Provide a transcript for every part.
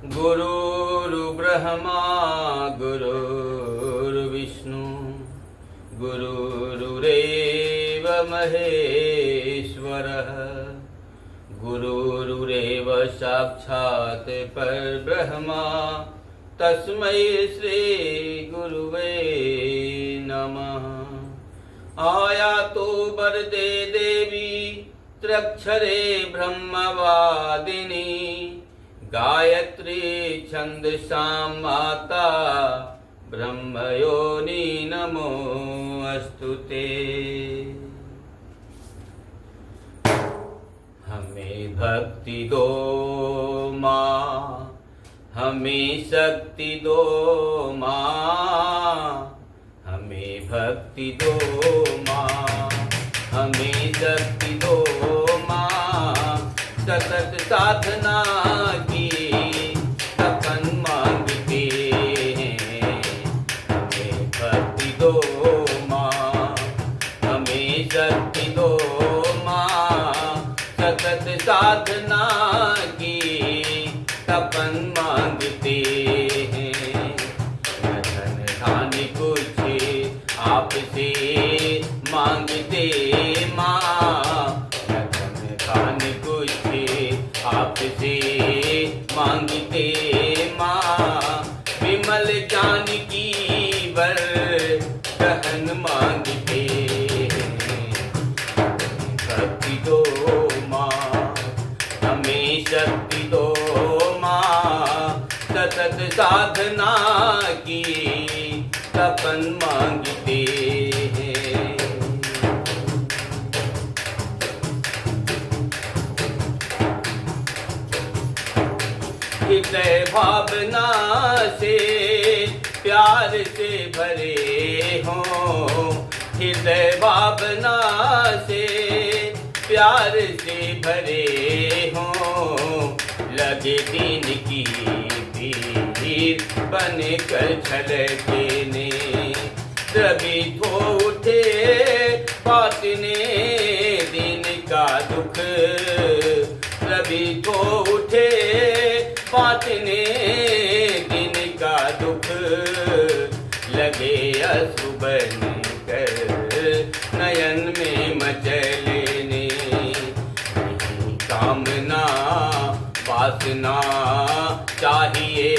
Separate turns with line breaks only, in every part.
गुरुर्ब्रह्मा गुरुर्विष्णु गुरुरेव महेश्वरः गुरुरेव साक्षात् परब्रह्मा तस्मै श्री गुरुवे नमः। आयातो वरदे देवी त्र्यक्षरे ब्रह्मवादिनी गायत्री छंदसां माता ब्रह्मयोनि नमो अस्तुते। हमें भक्ति दो माँ, हमें शक्ति दो माँ, हमें भक्ति दो माँ, हमें शक्ति दो माँ। सतत साधना की तपन मांगते हैं, हमें भक्ति दो माँ, हमें शक्ति दो माँ। सतत साधना की तपन मांगते हैं। धन धान कुछ आपसे मांगते माँ, धन धान कुछ आपसे मांगते माँ। विमल जानकी वर गहन मांगते हैं। भक्ति दो माँ, हमें शक्ति दो माँ। सतत साधना की तपन मांगते हैं। हृदय भावना से प्यार से भरे हों, हृदय भावना से प्यार से भरे हों। लगे दिन की भीड़ बन कर छलकने, द्रवित हो उठे बाटने दिन का दुख। द्रवित हो उठे बाटने दिन का दुख। लगे अश्रु बन कर नयन में मचलने। नहीं कामना वासना चाहिए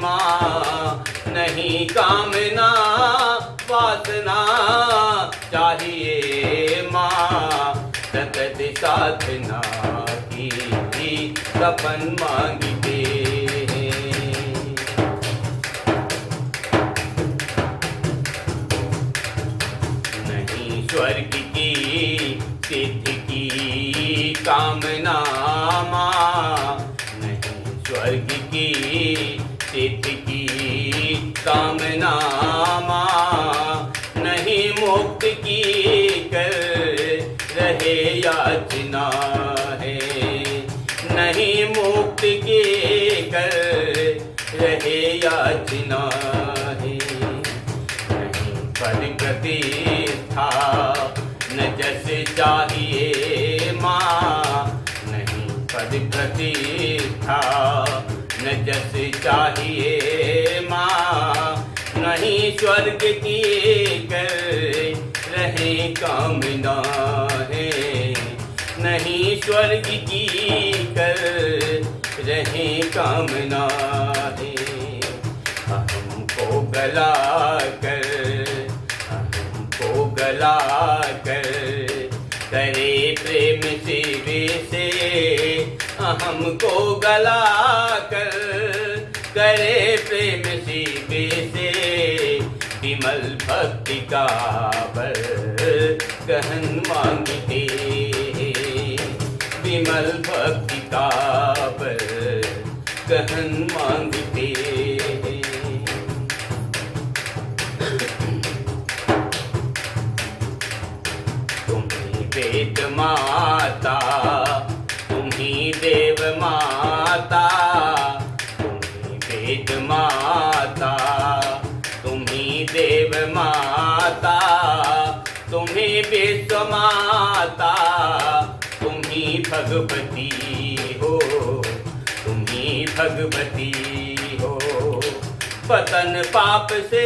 माँ, नहीं कामना वासना चाहिए माँ। सतत साधना की तपन मांगते हैं। नहीं स्वर्ग की सिद्धि की कामना माँ, नहीं स्वर्ग की सिद्धि की कामना माँ। नहीं मुक्त की कर रहे याचना है, नहीं मुक्त के कर रहे याचना है। नहीं पद प्रतिष्ठा न जस चाहिए माँ, नहीं पद प्रतिष्ठा न जस चाहिए माँ। नहीं स्वर्ग की कर रहे कामना है, नहीं स्वर्ग की कर रहे कामना है। हमको गला कर, हमको गला कर करे प्रेम से वैसे। हमको गला कर करे प्रेम से वैसे। विमल भक्ति का वर गहन मांगते, विमल भक्ति का वर गहन मांगते। तुम्ही वेद माता, तुम्ही देव माता, तुम्ही वेद माता, तुम्ही देव माता। तुम्ही विश्व माता, तुम्ही भगवती हो, तुम्ही भगवती हो। पतन पाप से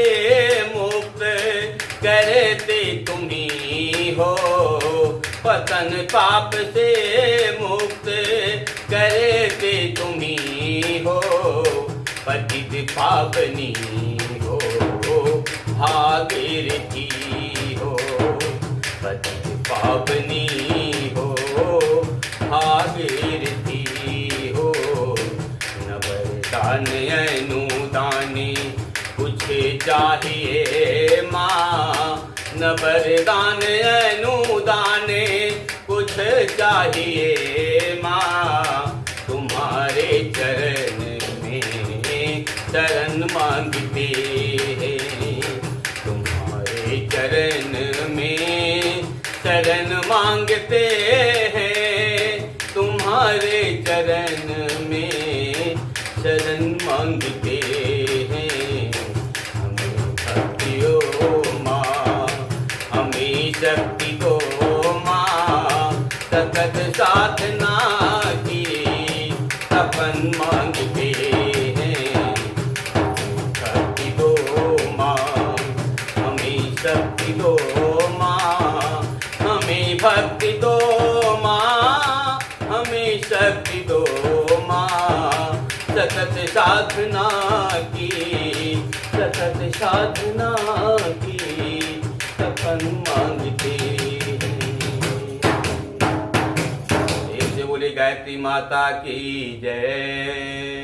मुक्त करते तुम्ही हो। पतन पाप से मुक्त करते तुम्ही हो। पतित पावनी हो भागीरथी हो। पतित पावनी हो भागीरथी हो। न वरदान अनुदान कुछ चाहिए माँ। न वरदान अनुदान कुछ चाहिए माँ। तुम्हारे चरण में शरण मांगते हैं। तुम्हारे चरण में शरण मांगते हैं। तुम्हारे चरण में शरण मांगते हैं। हमें भक्ति हो माँ, हमें शक्ति दो माँ। सतत साधना की सपन मांगते हैं। भक्ति दो माँ, हमें शक्ति दो माँ। हमें भक्ति दो माँ, हमें शक्ति दो माँ। सतत साधना की, सतत साधना की सपन मांगते हैं। ऐसे बोले गायत्री माता की जय।